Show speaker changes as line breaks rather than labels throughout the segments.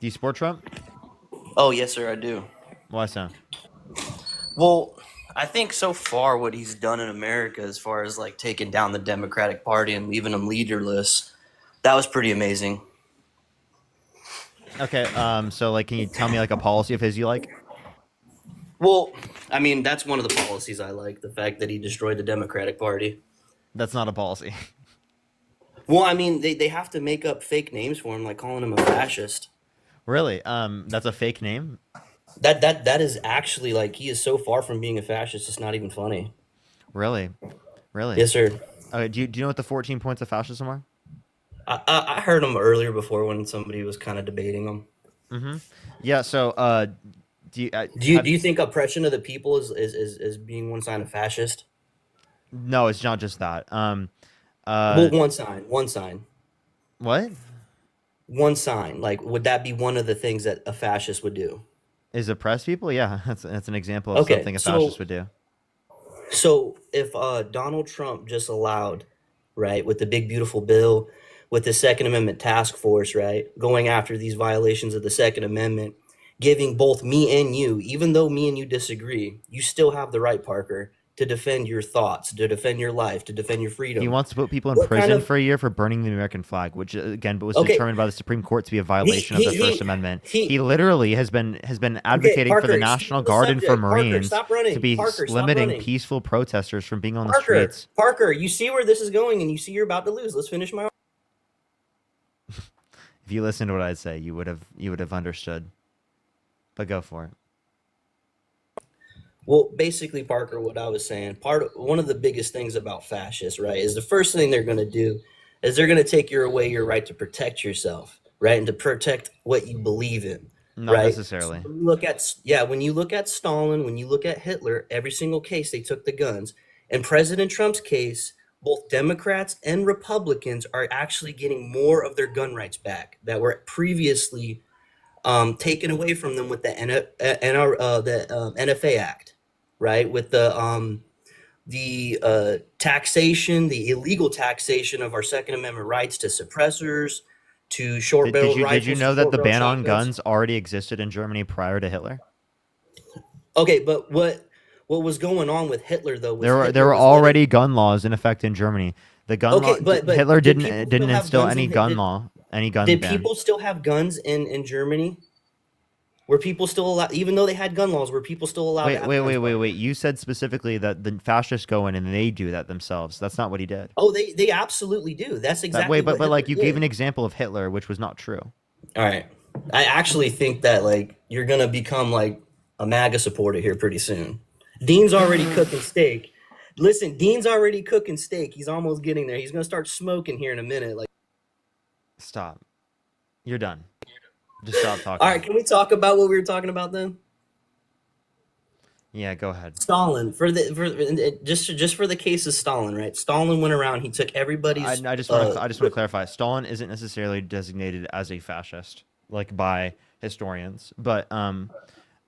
Do you support Trump?
Oh, yes, sir, I do.
Why so?
Well, I think so far what he's done in America, as far as like taking down the Democratic Party and leaving them leaderless, that was pretty amazing.
Okay, so like, can you tell me like a policy of his you like?
Well, I mean, that's one of the policies I like, the fact that he destroyed the Democratic Party.
That's not a policy.
Well, I mean, they have to make up fake names for him, like calling him a fascist.
Really? That's a fake name?
That is actually like he is so far from being a fascist, it's not even funny.
Really? Really?
Yes, sir.
Okay, do you know what the 14 points of fascism are?
I heard him earlier before when somebody was kind of debating him.
Mm-hmm. Yeah. So, do you
Do you
have?
do you think oppression of the people is being one sign of fascist?
No, it's not just that.
Well,
Uh,
one sign,
what
one sign. Like, would that be one of the things that a fascist would do?
is oppressed people? Yeah, that's an example of
Okay,
something a fascist
so
would do.
if Donald Trump just allowed, right, with the big beautiful bill, with the Second Amendment task force, right, going after these violations of the Second Amendment, giving both me and you, even though me and you disagree, you still have the right, Parker, to defend your thoughts, to defend your life, to defend your
He
freedom.
wants to put people in
What kind
prison
of
for a year for burning the American flag, which again, but was
okay?
determined by the Supreme Court to be a
He
violation of
he
the First
he
Amendment. He
he.
literally has been
Okay,
advocating for the
Parker, stay
National
on the
Guard and for
subject. Parker,
Marines
stop
to
running.
be
Parker, stop
limiting
running.
peaceful protesters from being on the
Parker,
streets.
Parker, you see where this is going, and you see you're about to lose. Let's finish my.
If you listened to what I'd say, you would have understood. But go for it.
Well, basically, Parker, what I was saying, one of the biggest things about fascists, right, is the first thing they're going to do is they're going to take away your right to protect yourself, right, and to protect what you believe in,
Not
right. So
necessarily.
when you look at yeah, when you look at Stalin, when you look at Hitler, every single case they took the guns. In President Trump's case, both Democrats and Republicans are actually getting more of their gun rights back that were previously taken away from them with the NFA Act, right? With the taxation, the illegal taxation of our Second Amendment rights to suppressors, to short
Did
barreled
you
rifles, to
know that
short
the
barrel
ban on
shotguns.
guns already existed in Germany prior to Hitler?
Okay, but what was going on with Hitler though was
There
Hitler
were
was letting.
already gun laws in effect in Germany. The gun law
Okay,
Hitler
but did people
didn't
still have
instill
guns
any
in
gun law, any gun
did
ban.
people still have guns in Germany? Were people still allowed, even though they had gun laws, were people still allowed to
Wait,
have
wait,
guns,
wait, wait,
Parker?
wait. You said specifically that the fascists go in and they do that themselves. That's not what he did.
Oh, they absolutely do. That's
That way,
exactly
but
what
but like
Hitler
you gave an
did.
example of Hitler, which was not true.
All right. I actually think that like you're gonna become like a MAGA supporter here pretty soon. Dean's already cooking steak. Listen, Dean's already cooking steak. He's almost getting there. He's gonna start smoking here in a minute. Like,
Stop. You're done. Just stop
all
talking.
right, can we talk about what we were talking about then?
Yeah, go ahead.
Stalin just for the case of Stalin, right? Stalin went around. He took everybody's.
I just want to clarify. Stalin isn't necessarily designated as a fascist, like by historians, but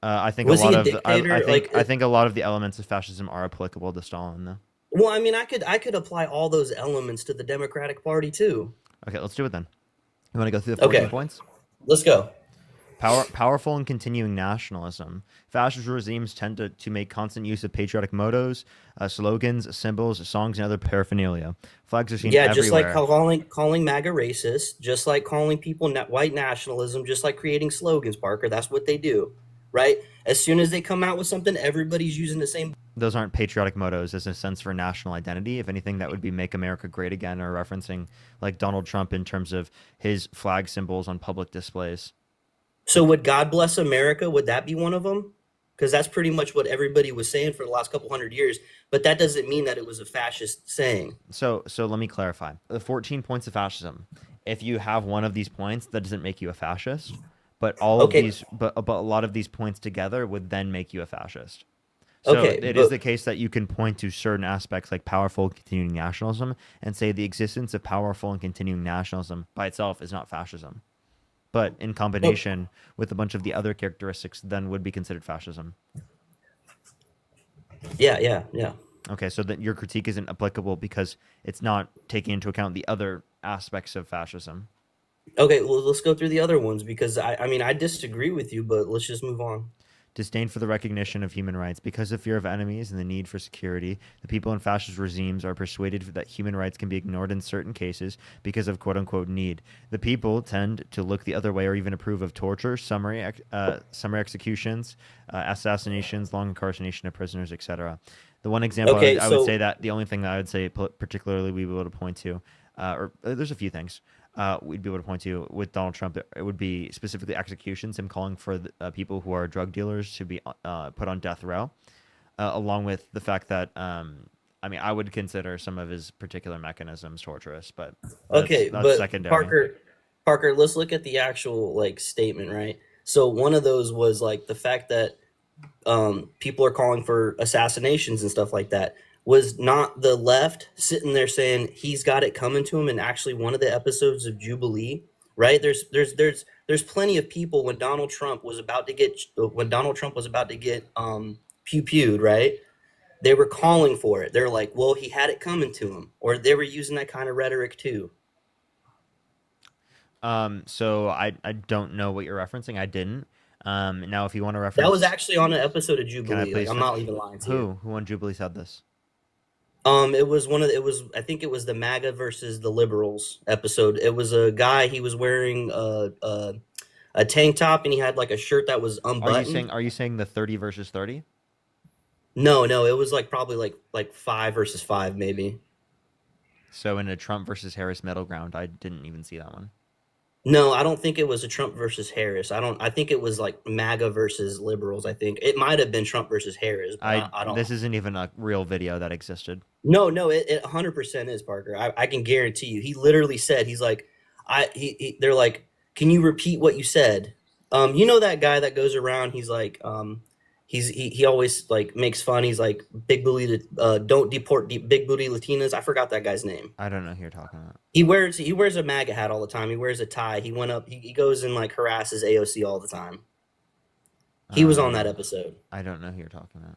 I think a
Was he
lot
a
of
dictator?
I think a lot of the elements of fascism are applicable to Stalin, though.
Well, I mean, I could apply all those elements to the Democratic Party too.
Okay, let's do it then. You want to go through the 14
Okay,
points?
let's go.
Powerful and continuing nationalism. Fascist regimes tend to make constant use of patriotic mottos, slogans, symbols, songs, and other paraphernalia. Flags are seen
Yeah, just like
everywhere.
calling MAGA racist, just like calling people white nationalism, just like creating slogans, Parker. That's what they do, right? As soon as they come out with something, everybody's using the same.
Those aren't patriotic mottos as a sense for national identity. If anything, that would be "Make America Great Again" or referencing like Donald Trump in terms of his flag symbols on public displays.
So would God bless America? Would that be one of them? Because that's pretty much what everybody was saying for the last couple hundred years. But that doesn't mean that it was a fascist saying.
So let me clarify. The 14 points of fascism. If you have one of these points, that doesn't make you a fascist. But all of
Okay,
these, but a lot of these points together would then make you a fascist. So
okay,
it is
but
the case that you can point to certain aspects like powerful and continuing nationalism and say the existence of powerful and continuing nationalism by itself is not fascism. But in
oh,
combination with a bunch of the other characteristics, then would be considered fascism.
yeah, yeah, yeah.
Okay, so that your critique isn't applicable because it's not taking into account the other aspects of fascism.
Okay, well, let's go through the other ones because I mean, I disagree with you, but let's just move on.
Disdain for the recognition of human rights. Because of fear of enemies and the need for security, the people in fascist regimes are persuaded that human rights can be ignored in certain cases because of quote unquote need. The people tend to look the other way or even approve of torture, summary executions, assassinations, long incarceration of prisoners, etc. The one example
Okay,
I would
so
say that the only thing that I would say particularly we would be able to point to, there's a few things we'd be able to point to with Donald Trump. It would be specifically executions, him calling for people who are drug dealers to be put on death row, along with the fact that I mean, I would consider some of his particular mechanisms torturous, but
okay,
that's
but
secondary.
Parker, let's look at the actual like statement, right? So one of those was like the fact that people are calling for assassinations and stuff like that. Was not the left sitting there saying he's got it coming to him in actually one of the episodes of Jubilee, right? There's plenty of people when Donald Trump was about to get pew pewed, right? They were calling for it. They're like, well, he had it coming to him, or they were using that kind of rhetoric too.
So I don't know what you're referencing. I didn't. Now, if you want to
That was
reference,
actually on an episode of
can I
Jubilee. Like,
please
I'm
fin-
not even lying to you.
who on Jubilee said this?
It was it was, I think it was the MAGA versus the liberals episode. It was a guy, he was wearing a tank top and he had like a shirt that was unbuttoned.
Are you saying the 30 versus 30?
No, no, it was like probably like five versus five, maybe.
So in a Trump versus Harris middle ground, I didn't even see that one.
No, I don't think it was a Trump versus Harris. I think it was like MAGA versus liberals. I think it might have been Trump versus Harris, but I don't.
This isn't even a real video that existed.
No, no, it 100% is Parker. I can guarantee you. He literally said, he's like, they're like, can you repeat what you said? You know that guy that goes around. He's like, he always like makes fun. He's like don't deport big booty Latinas. I forgot that guy's name.
I don't know who you're talking about.
He wears a MAGA hat all the time. He wears a tie. He went up. He goes and like harasses AOC all the time. He was on that
Uh,
episode.
I don't know who you're talking about.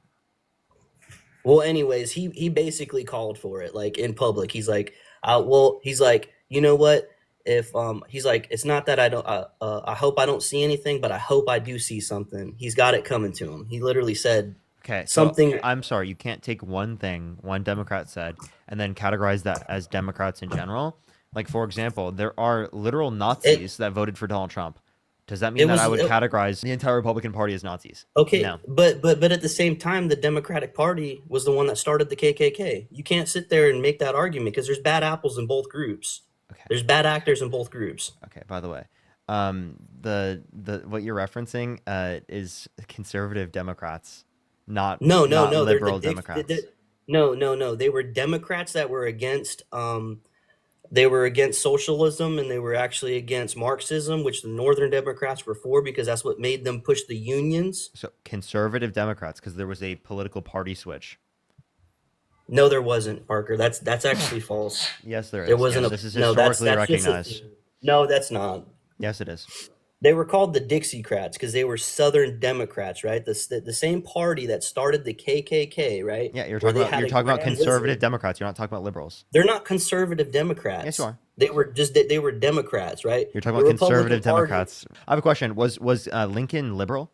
Well, anyways, he basically called for it like in public. He's like, well, he's like, you know what? If he's like, it's not that I don't. I hope I don't see anything, but I hope I do see something. He's got it coming to him. He literally said
Okay, so
something.
I'm sorry, you can't take one thing one Democrat said and then categorize that as Democrats in general. Like, for example, there are literal
It
Nazis that voted for Donald Trump. Does that mean
it
that I
was
would categorize the entire Republican Party as Nazis?
okay,
No.
but at the same time, the Democratic Party was the one that started the KKK. You can't sit there and make that argument because there's bad apples in both groups.
Okay.
There's bad actors in both groups.
Okay. By the way, the what you're referencing is conservative Democrats,
No, no,
not
no. They're the
liberal
dick.
Democrats.
No, no, no. They were Democrats that were against. They were against socialism and they were actually against Marxism, which the Northern Democrats were for because that's what made them push the unions.
So conservative Democrats, because there was a political party switch.
No, there wasn't, Parker. That's actually false.
Yes, there
There
is.
wasn't a
This is
no.
historically
That's just a
recognized.
thing. No, that's not.
Yes, it is.
They were called the Dixiecrats because they were Southern Democrats, right? The same party that started the KKK, right?
Yeah,
Where they had
you're
a
talking about
grand
conservative
wizard.
Democrats. You're not talking about liberals.
They're not conservative
Yes, you
Democrats.
are.
They were Democrats, right?
You're talking
The
about
Republican
conservative
Party,
Democrats. I have a question. Was Lincoln liberal?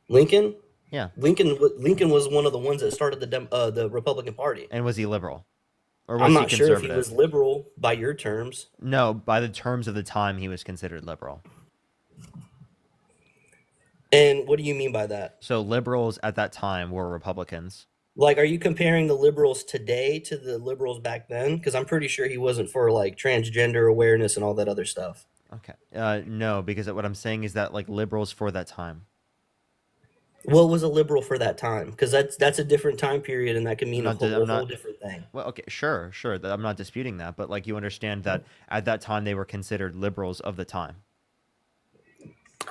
Lincoln,
Yeah,
Lincoln was one of the ones that started the Republican Party.
and was he liberal or
I'm
was he
not sure if he was
conservative?
liberal by your terms.
No, by the terms of the time, he was considered liberal.
And what do you mean by that?
So liberals at that time were Republicans.
Like, are you comparing the liberals today to the liberals back then? Because I'm pretty sure he wasn't for like transgender awareness and all that other stuff.
Okay. No, because what I'm saying is that like liberals for that time.
What was a liberal for that time? Because that's a different time period, and that can mean
I'm
a whole
not.
different thing.
Well, okay, sure. I'm not disputing that, but like you understand that at that time they were considered liberals of the time.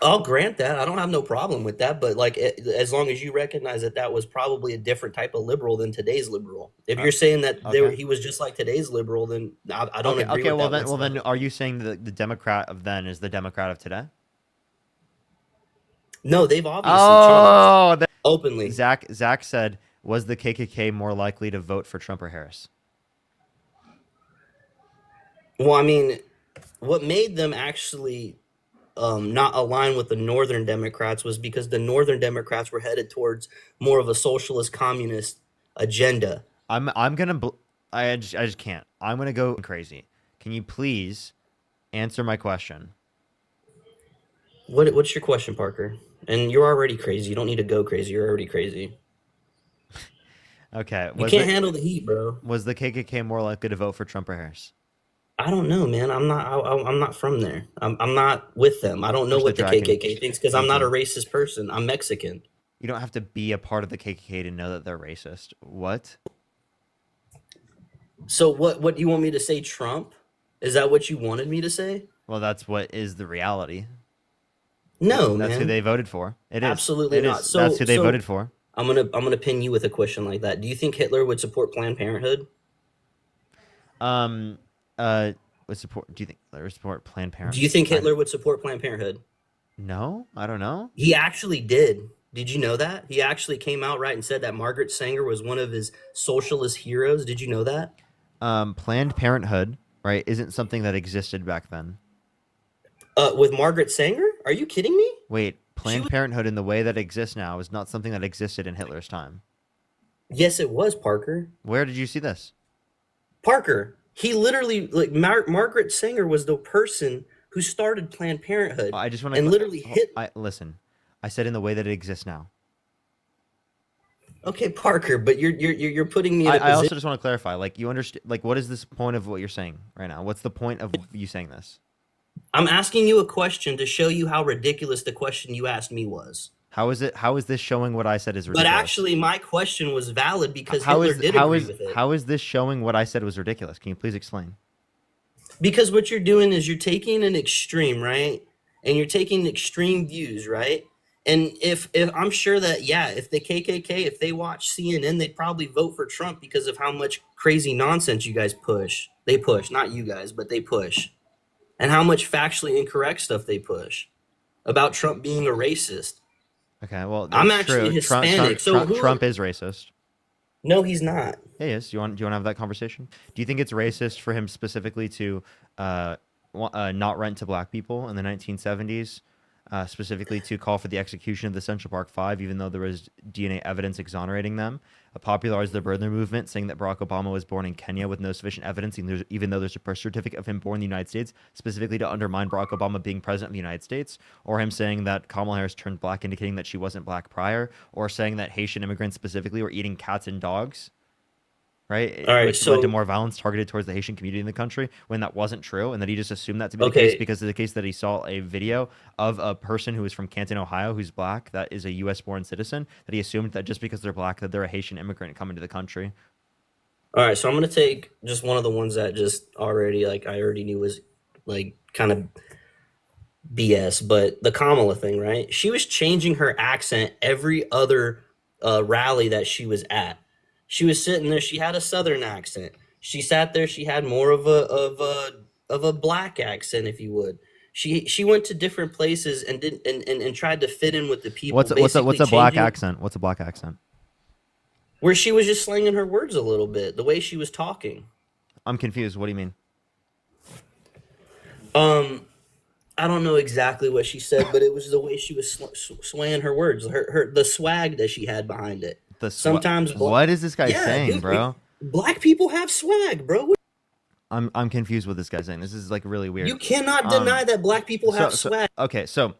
I'll grant that. I don't have no problem with that. But like, as long as you recognize that that was probably a different type of liberal than today's liberal. If
Uh,
you're saying that
okay.
he was just like today's liberal, then I don't
Okay.
agree
Okay.
with
Well
that
then,
whatsoever.
are you saying that the Democrat of then is the Democrat of today?
No, they've obviously changed
Oh,
openly.
Zach said, was the KKK more likely to vote for Trump or Harris?
Well, I mean, what made them actually not align with the Northern Democrats was because the Northern Democrats were headed towards more of a socialist communist agenda.
I'm gonna. I just can't. I'm gonna go crazy. Can you please answer my question?
What's your question, Parker? And you're already crazy. You don't need to go crazy. You're already crazy.
Okay.
You can't handle the heat, bro.
Was the KKK more likely to vote for Trump or Harris?
I don't know, man. I'm not from there. I'm not with them. I don't know
Push the
what the
dragon.
KKK thinks because I'm
Thank
not a
you.
racist person. I'm Mexican.
You don't have to be a part of the KKK to know that they're racist. What?
So what do you want me to say, Trump? Is that what you wanted me to say?
Well, that's what is the reality.
No,
That's who
man.
they voted for. It is.
Absolutely
It
not.
is. That's
So
who they
so
voted for.
I'm gonna pin you with a question like that. Do you think Hitler would support Planned Parenthood?
Um. Uh. Would support? Do you think they would support Planned
Do you
Parenthood?
think Hitler would support Planned Parenthood?
No. I don't know.
He actually did. Did you know that? He actually came out right and said that Margaret Sanger was one of his socialist heroes. Did you know that?
Planned Parenthood, right, isn't something that existed back then.
With Margaret Sanger? Are you kidding me?
Wait,
She
Planned
was.
Parenthood in the way that exists now is not something that existed in Hitler's time.
Yes, it was Parker.
Where did you see this?
Parker. He literally like Margaret Sanger was the person who started Planned Parenthood
I just want
and
to.
literally hit.
I listen. I said in the way that it exists now.
Okay, Parker, but you're putting me in a
I
position.
also just want to clarify. Like you understand. Like what is this point of what you're saying right now? What's the point of you saying this?
I'm asking you a question to show you how ridiculous the question you asked me was.
How is it? How is this showing what I said is
But
ridiculous?
actually, my question was valid because Hitler did agree with it.
how is this showing what I said was ridiculous? Can you please explain?
Because what you're doing is you're taking an extreme, right? And you're taking extreme views, right? And if I'm sure that yeah, if the KKK, if they watch CNN, they'd probably vote for Trump because of how much crazy nonsense you guys push. They push, not you guys, but they push. And how much factually incorrect stuff they push about Trump being a racist.
Okay, well
I'm
that's
actually
true.
Hispanic. So who?
Trump is racist.
No, he's not.
Yeah, he is. Do you want to have that conversation? Do you think it's racist for him specifically to uh, not rent to black people in the 1970s? Specifically to call for the execution of the Central Park Five, even though there was DNA evidence exonerating them, popularized the birther movement, saying that Barack Obama was born in Kenya with no sufficient evidence, even though there's a birth certificate of him born in the United States, specifically to undermine Barack Obama being president of the United States, or him saying that Kamala Harris turned black, indicating that she wasn't black prior, or saying that Haitian immigrants specifically were eating cats and dogs, right?
All right,
Which led to
so
more violence targeted towards the Haitian community in the country when that wasn't true, and that he just assumed that to be the case
okay,
because of the case that he saw a video of a person who is from Canton, Ohio, who's black, that is a U.S. born citizen, that he assumed that just because they're black, that they're a Haitian immigrant coming to the country.
all right, so I'm gonna take just one of the ones that just already like I already knew was like kind of BS, but the Kamala thing, right? She was changing her accent every other rally that she was at. She was sitting there. She had a Southern accent. She sat there. She had more of a black accent, if you would. She went to different places and did and tried to fit in with the people,
What's
basically
a black
changing
accent? What's a black accent?
where she was just slanging her words a little bit, the way she was talking.
I'm confused. What do you mean?
Um, I don't know exactly what she said, but it was the way she was swaying her words, her the swag that she had behind it. Sometimes,
What is this guy
yeah,
saying,
dude,
bro?
black people have swag, bro.
I'm confused with this guy saying. This is like really weird.
You cannot
Um,
deny that black people have
so
swag.
okay, so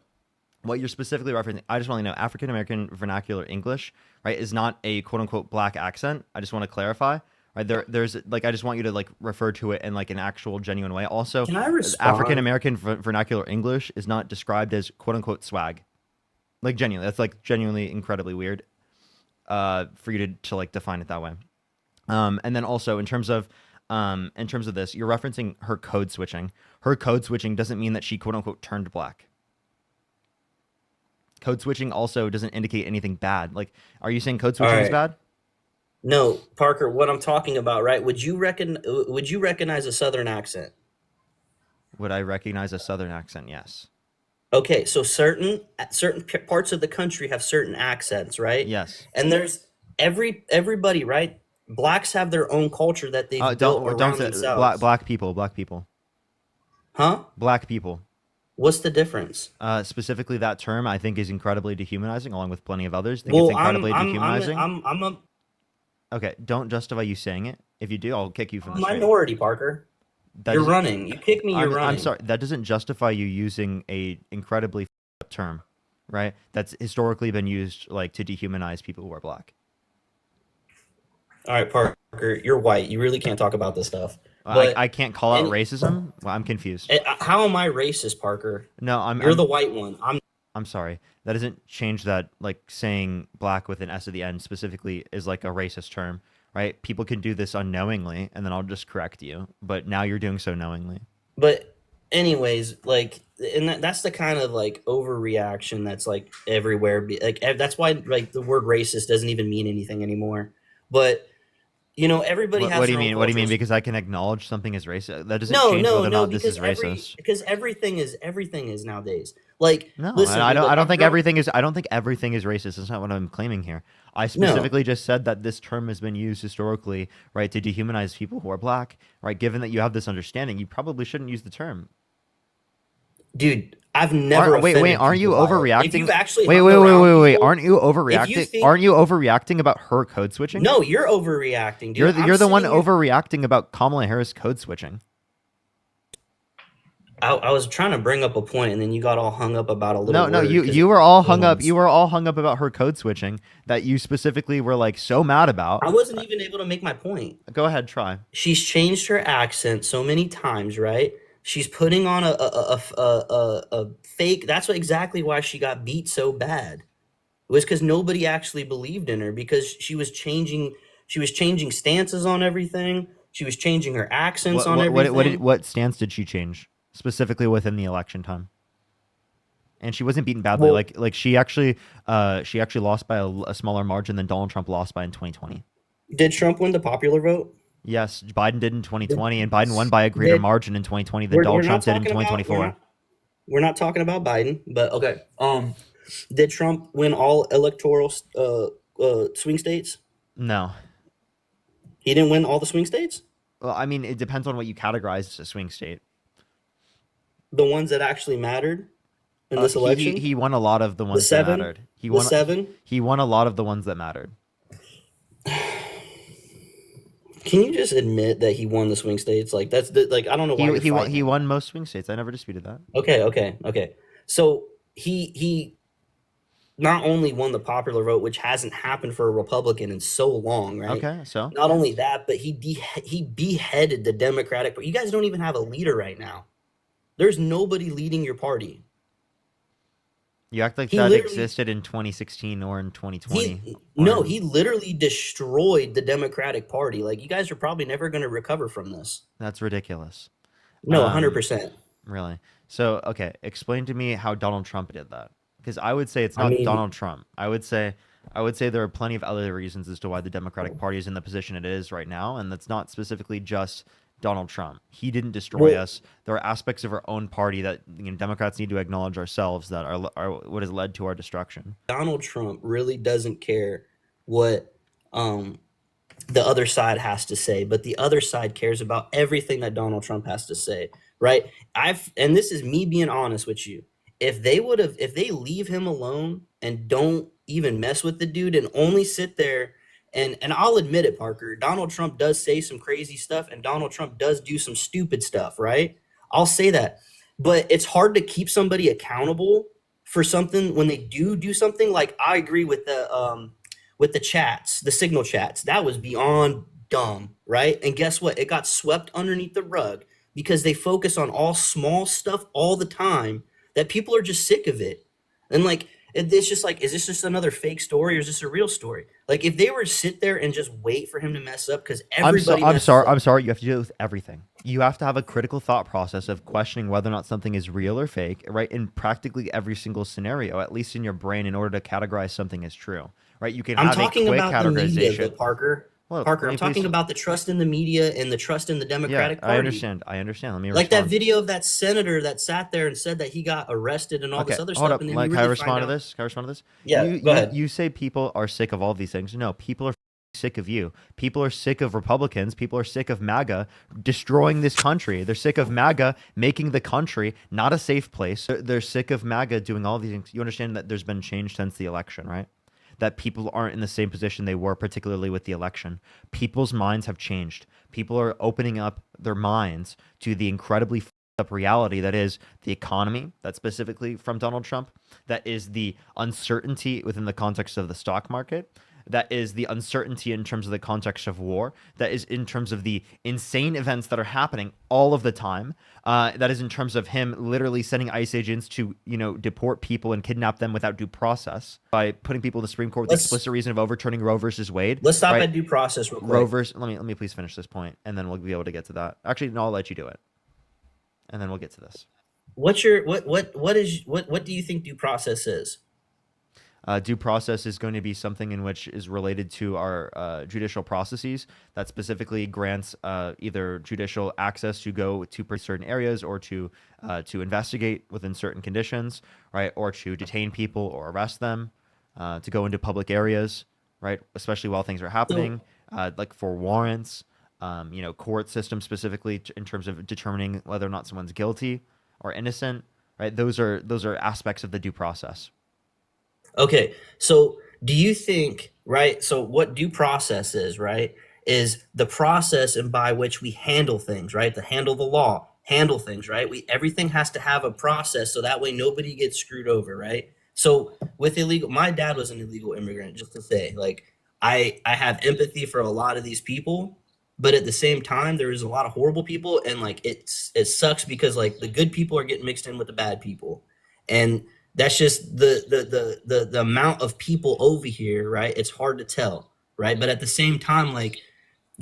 what you're specifically referencing, I just want to know African American vernacular English, right, is not a quote unquote black accent. I just want to clarify. Right, there's like I just want you to like refer to it in like an actual genuine way. Also,
Can I
African
respond?
American vernacular English is not described as quote unquote swag. Like genuinely, that's like genuinely incredibly weird. For you to like define it that way. And then also in terms of this, you're referencing her code switching. Her code switching doesn't mean that she quote unquote turned black. Code switching also doesn't indicate anything bad. Like, are you saying code
All
switching is
right,
bad?
no, Parker. What I'm talking about, right? Would you recognize a Southern accent?
Would I recognize a southern accent? Yes.
Okay, so certain parts of the country have certain accents, right?
Yes.
And there's everybody, right? Blacks have their own culture that they've built
Don't
around
say
themselves.
black people. Black people.
Huh?
Black people.
What's the difference?
Specifically, that term I think is incredibly dehumanizing, along with plenty of others. Think it's
Well, I'm
incredibly
I'm I'm
dehumanizing.
I'm I'm a,
Okay, don't justify you saying it. If you do, I'll kick you from
I'm a
the stream.
minority, Parker.
That
You're
doesn't.
running. You kick me, you're
I'm
running.
sorry. That doesn't justify you using a incredibly up term, right? That's historically been used like to dehumanize people who are black.
All right, Parker, you're white. You really can't talk about this stuff.
I
But
I can't call out
any,
racism. Well, I'm confused.
how am I racist, Parker?
No, I'm
You're
I'm
the white one.
I'm sorry. That doesn't change that like saying black with an S at the end specifically is like a racist term, right? People can do this unknowingly, and then I'll just correct you. But now you're doing so knowingly.
But anyways, like, and that's the kind of like overreaction that's like everywhere. Like that's why like the word racist doesn't even mean anything anymore. But everybody
What
has
do you
their own
mean? What do you
cultural.
mean? Because I can acknowledge something as racist. That doesn't
No,
change
no,
whether or
no,
not this
because
is racist.
everything is nowadays. Like,
No, and
listen, dude,
I
like
don't
I've
think
grown.
everything is. I don't think everything is racist. That's not what I'm claiming here. I
No,
specifically just said that this term has been used historically, right, to dehumanize people who are black, right? Given that you have this understanding, you probably shouldn't use the term.
dude, I've never
Wait,
offended
aren't you
people by it. If you've
overreacting?
actually
Wait,
hung
wait, wait,
around
wait, wait.
people, if you think
Aren't you overreacting about her code switching?
no, you're overreacting, dude. I'm
You're the one
sitting here.
overreacting about Kamala Harris code switching.
I was trying to bring up a point, and then you got all hung up about a little
No,
word because
you
it
were all hung up. You
means.
were all hung up about her code switching that you specifically were like so mad about.
I wasn't even able to make my point.
Go ahead, try.
She's changed her accent so many times, right? She's putting on a fake. That's exactly why she got beat so bad. It was because nobody actually believed in her because she was changing stances on everything. She was changing her accents on everything.
What stance did she change specifically within the election time? And she wasn't beaten badly.
Well,
She actually lost by a smaller margin than Donald Trump lost by in 2020.
did Trump win the popular vote?
Yes, Biden did in
Did,
2020, and Biden won by a greater
did
margin in 2020 than
we're
Donald
not
Trump did in
talking about
2024.
we're not talking about Biden, but okay. Did Trump win all electoral swing states?
No.
He didn't win all the swing states.
Well, I mean, it depends on what you categorize as a swing state.
The ones that actually mattered in this election.
He won a lot of the
The
ones that
seven.
mattered.
The seven.
He won a lot of the ones that mattered.
Can you just admit that he won the swing states? Like like I don't know why you're
He
fighting.
won most swing states. I never disputed that.
Okay. So he not only won the popular vote, which hasn't happened for a Republican in so long, right?
Okay, so
Not only that, but he beheaded the Democratic. But you guys don't even have a leader right now. There's nobody leading your party.
you act like
He
that
literally
existed in 2016 or in 2020
he
or
no,
in
he literally destroyed the Democratic Party. Like you guys are probably never going to recover from this.
that's ridiculous.
No,
Um,
100%.
really. So, okay, explain to me how Donald Trump did that. Because I would say it's
I
not
mean,
Donald Trump. I would say there are plenty of other reasons as to why the Democratic Party is in the position it is right now, and that's not specifically just Donald Trump. He didn't destroy
well,
us. There are aspects of our own party that Democrats need to acknowledge ourselves that are what has led to our destruction.
Donald Trump really doesn't care what um, the other side has to say, but the other side cares about everything that Donald Trump has to say, right? And this is me being honest with you. If they leave him alone and don't even mess with the dude and only sit there and I'll admit it, Parker, Donald Trump does say some crazy stuff and Donald Trump does do some stupid stuff, right? I'll say that. But it's hard to keep somebody accountable for something when they do something. Like I agree with the chats, the signal chats. That was beyond dumb, right? And guess what? It got swept underneath the rug because they focus on all small stuff all the time that people are just sick of it. And like it's just like, is this just another fake story or is this a real story? Like if they were to sit there and just wait for him to mess up, because everybody messes up.
I'm sorry. You have to do it with everything. You have to have a critical thought process of questioning whether or not something is real or fake, right? In practically every single scenario, at least in your brain, in order to categorize something as true, right? You can
I'm
have a
talking
quick
about the media, though,
categorization.
Parker.
Well,
Parker,
let
I'm
me please.
talking about the trust in the media and the trust in the
Yeah,
Democratic
I
Party.
understand. I understand. Let me
Like that
respond.
video of that senator that sat there and said that he got arrested and all
Okay,
this other
hold
stuff,
up.
and then you
Like, can I
really find
respond to
out.
this? Can I respond to this?
Yeah, go ahead.
You say people are sick of all these things. No, people are sick of you. People are sick of Republicans. People are sick of MAGA destroying this country. They're sick of MAGA making the country not a safe place. They're sick of MAGA doing all these things. You understand that there's been change since the election, right? That people aren't in the same position they were, particularly with the election. People's minds have changed. People are opening up their minds to the incredibly up reality that is the economy, that's specifically from Donald Trump, that is the uncertainty within the context of the stock market, that is the uncertainty in terms of the context of war, that is in terms of the insane events that are happening all of the time, that is in terms of him literally sending ICE agents to, deport people and kidnap them without due process by putting people in the Supreme Court with the explicit reason of overturning Roe versus Wade.
Let's stop
right?
at due process real quick.
Roe versus, let me please finish this point, and then we'll be able to get to that. Actually, no, I'll let you do it, and then we'll get to this.
What do you think due process is?
Due process is going to be something in which is related to our judicial processes that specifically grants either judicial access to go to certain areas or to investigate within certain conditions, right? Or to detain people or arrest them, to go into public areas, right? Especially while things are happening, like for warrants, court system specifically in terms of determining whether or not someone's guilty or innocent, right? Those are aspects of the due process.
Okay, so do you think, right? So what due process is, right, is the process and by which we handle things, right? To handle the law, handle things, right? Everything has to have a process so that way nobody gets screwed over, right? So with my dad was an illegal immigrant, just to say, like, I have empathy for a lot of these people, but at the same time, there is a lot of horrible people, and like it sucks because like the good people are getting mixed in with the bad people, and that's just the amount of people over here, right? It's hard to tell, right? But at the same time, like,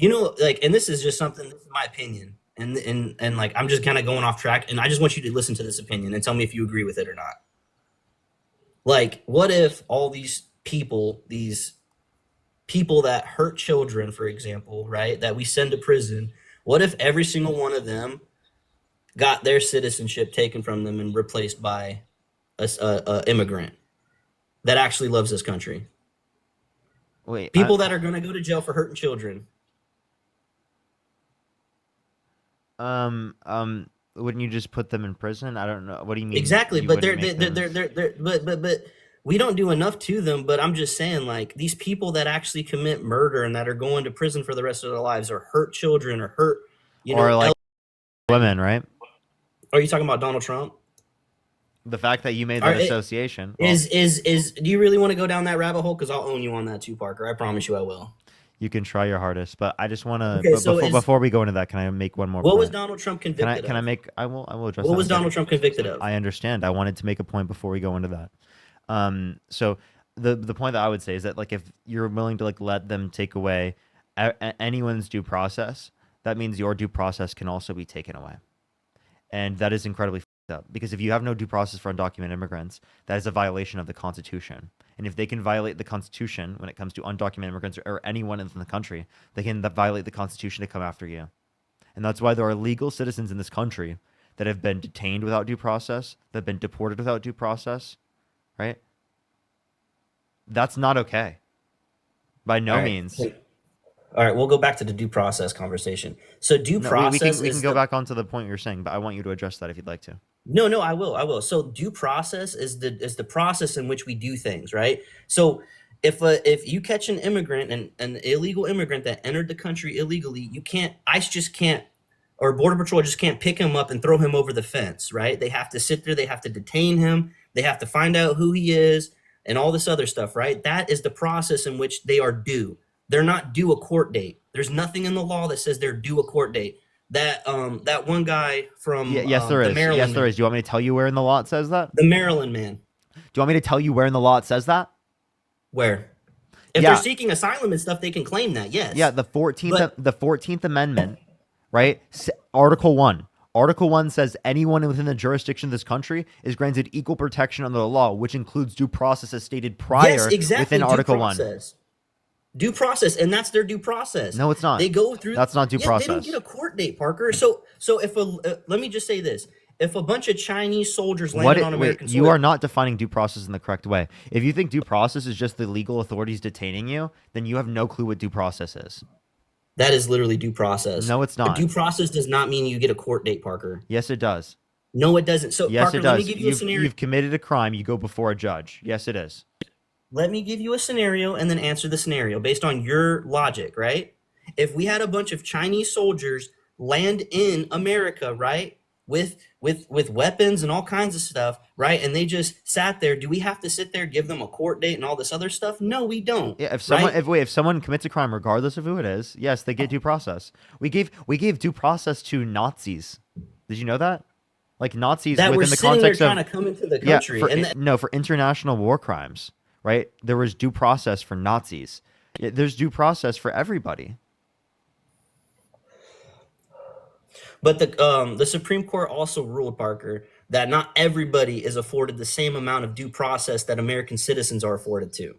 like, and this is just something, this is my opinion, and like I'm just kind of going off track, and I just want you to listen to this opinion and tell me if you agree with it or not. Like, what if all these people that hurt children, for example, right, that we send to prison, what if every single one of them got their citizenship taken from them and replaced by a immigrant that actually loves this country?
Wait,
people that are going to go to jail for hurting children.
Wouldn't you just put them in prison? I don't know. What do you mean?
Exactly, but but we don't do enough to them. But I'm just saying, like, these people that actually commit murder and that are going to prison for the rest of their lives, or hurt children, or hurt,
or like women, right?
Are you talking about Donald Trump?
The fact that you made that association
is do you really want to go down that rabbit hole? Because I'll own you on that too, Parker. I promise you I will.
You can try your hardest, but I just want to. Before we go into that, can I make one more?
What
point?
was Donald Trump convicted of?
Can I make? I will address.
What was Donald Trump convicted of?
I understand. I wanted to make a point before we go into that. So the point that I would say is that, like, if you're willing to, like, let them take away anyone's due process, that means your due process can also be taken away, and that is incredibly up, because if you have no due process for undocumented immigrants, that is a violation of the Constitution. And if they can violate the Constitution when it comes to undocumented immigrants or anyone in the country, they can violate the Constitution to come after you. And that's why there are legal citizens in this country that have been detained without due process, that have been deported without due process, right? That's not okay. By no means.
All right, we'll go back to the due process conversation. So process
we can go back onto the point you're saying, but I want you to address that if you'd like to.
No, I will. So due process is the process in which we do things, right? So if you catch an immigrant, an illegal immigrant that entered the country illegally, ICE just can't, or Border Patrol just can't pick him up and throw him over the fence, right? They have to sit there, they have to detain him, they have to find out who he is, and all this other stuff, right? That is the process in which they are due. They're not due a court date. There's nothing in the law that says they're due a court date. That one guy from
yes, there is. Yes, there is. Do you want me to tell you where in the law it says that?
The Maryland man.
Do you want me to tell you where in the law it says that?
Where? If they're seeking asylum and stuff, they can claim that. Yes.
Yeah, the 14th Amendment, right? Article 1. Article 1 says anyone within the jurisdiction of this country is granted equal protection under the law, which includes due process as stated prior within Article 1.
Due process, and that's their due process.
No, it's not.
They go through.
That's not due process.
They don't get a court date, Parker. So if let me just say this: if a bunch of Chinese soldiers landed on
Wait,
American
you
soil,
are not defining due process in the correct way. If you think due process is just the legal authorities detaining you, then you have no clue what due process is.
that is literally due process.
No, it's
But
not.
due process does not mean you get a court date, Parker.
Yes, it does.
No, it doesn't. So,
Yes, it
Parker, let me
does.
give you a scenario.
You've committed a crime. You go before a judge. Yes, it is.
Let me give you a scenario and then answer the scenario based on your logic, right? If we had a bunch of Chinese soldiers land in America, right, with weapons and all kinds of stuff, right, and they just sat there, do we have to sit there, give them a court date and all this other stuff? No, we don't.
Yeah,
Right?
if someone commits a crime, regardless of who it is, yes, they get due process. We gave due process to Nazis. Did you know that? Like Nazis
That we're
within the
sitting there
context
trying
of
to come into the country,
no, for international war crimes, right? There was due process for Nazis. There's due process for everybody.
but the Supreme Court also ruled, Parker, that not everybody is afforded the same amount of due process that American citizens are afforded to.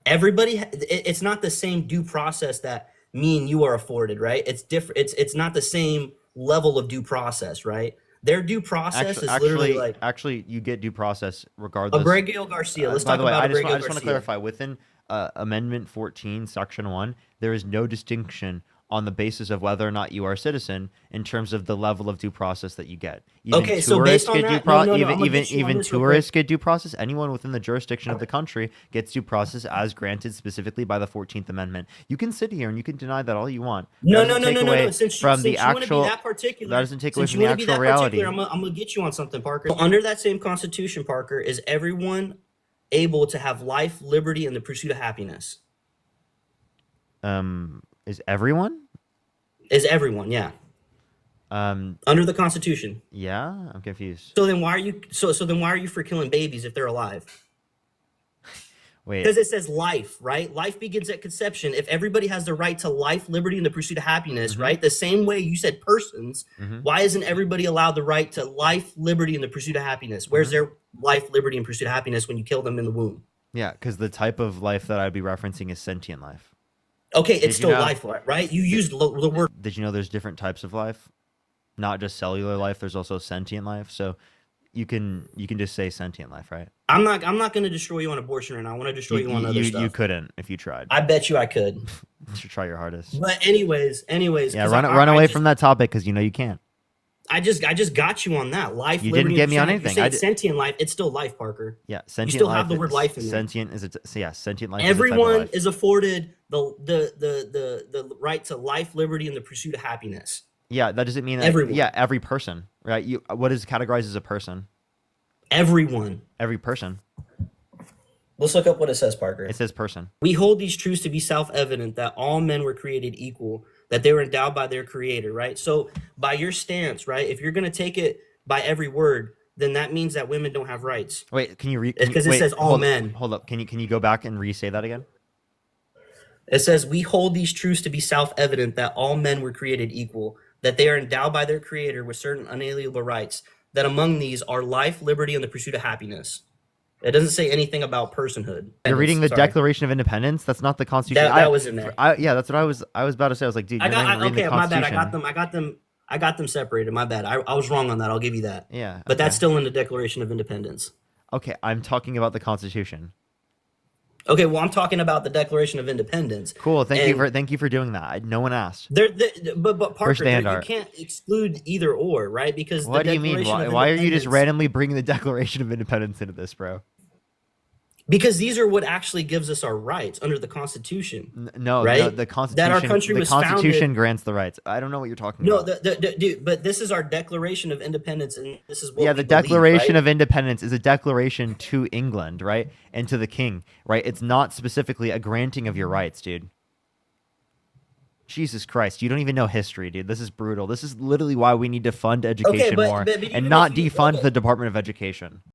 It's not the same due process that me and you are afforded, right? It's different. It's not the same level of due process, right? Their due process is literally like
Actually, you get due process regardless.
Abrego Garcia. Let's
By
talk
the way,
about
I just
Abrego
want to
Garcia.
clarify within Amendment 14, Section 1, there is no distinction on the basis of whether or not you are a citizen in terms of the level of due process that you get. Even
Okay, so based on that,
even tourists get due process. Anyone within the jurisdiction of the country gets due process as granted specifically by the 14th Amendment. You can sit here and you can deny that all you want.
No.
That
Since you want to be that particular,
that doesn't take away from the actual reality.
I'm gonna get you on something, Parker. So under that same Constitution, Parker, is everyone able to have life, liberty, and the pursuit of happiness?
Is everyone?
Is everyone? Yeah. Under the Constitution.
Yeah, I'm confused.
So then why are you then why are you for killing babies if they're alive?
Wait.
Because it says life, right? Life begins at conception. If everybody has the right to life, liberty, and the pursuit of happiness, right? The same way you said persons, why isn't everybody allowed the right to life, liberty, and the pursuit of happiness? Where's their life, liberty, and pursuit of happiness when you kill them in the womb?
Yeah, because the type of life that I'd be referencing is sentient life.
Okay, it's still life, right? You used the word.
Did you know there's different types of life? Not just cellular life. There's also sentient life. So you can just say sentient life, right?
I'm not going to destroy you on abortion right now. I want to destroy you on other stuff.
You couldn't if you tried.
I bet you I could.
You should try your hardest.
But anyways.
Yeah, run away from that topic because you know you can't.
I just got you on that. Life.
You didn't get me on anything.
You're saying sentient life. It's still life, Parker.
Yeah, sentient.
You still
life
have the word life in there.
Sentient is sentient life.
Everyone is afforded the right to life, liberty, and the pursuit of happiness.
Yeah, that doesn't mean that.
Everyone.
Yeah, every person, right? What is categorized as a person?
Everyone.
Every person.
Let's look up what it says, Parker.
It says person.
We hold these truths to be self-evident that all men were created equal, that they were endowed by their creator, right? So by your stance, right, if you're going to take it by every word, then that means that women don't have rights.
Wait, can you read?
Because it says all men.
Hold up. Can you go back and re-say that again?
It says, we hold these truths to be self-evident that all men were created equal, that they are endowed by their creator with certain unalienable rights, that among these are life, liberty, and the pursuit of happiness. It doesn't say anything about personhood.
You're reading the Declaration of Independence. That's not the Constitution.
That was in there.
Yeah, that's what I was about to say. I was like, dude,
okay, my bad. I got them separated. My bad. I was wrong on that. I'll give you that.
Yeah,
but that's still in the Declaration of Independence.
Okay, I'm talking about the Constitution.
Okay, well, I'm talking about the Declaration of Independence.
Cool. Thank you for doing that. No one asked.
But Parker, you can't exclude either or, right? Because
what do you mean? Why are you just randomly bringing the Declaration of Independence into this, bro?
Because these are what actually gives us our rights under the Constitution.
No,
right?
The Constitution.
That our country was
Constitution grants the rights. I don't know what you're talking about.
No, dude, but this is our Declaration of Independence, and this is what
the Declaration of Independence is a declaration to England, right, and to the King, right? It's not specifically a granting of your rights, dude. Jesus Christ, you don't even know history, dude. This is brutal. This is literally why we need to fund education more and not defund the Department of Education.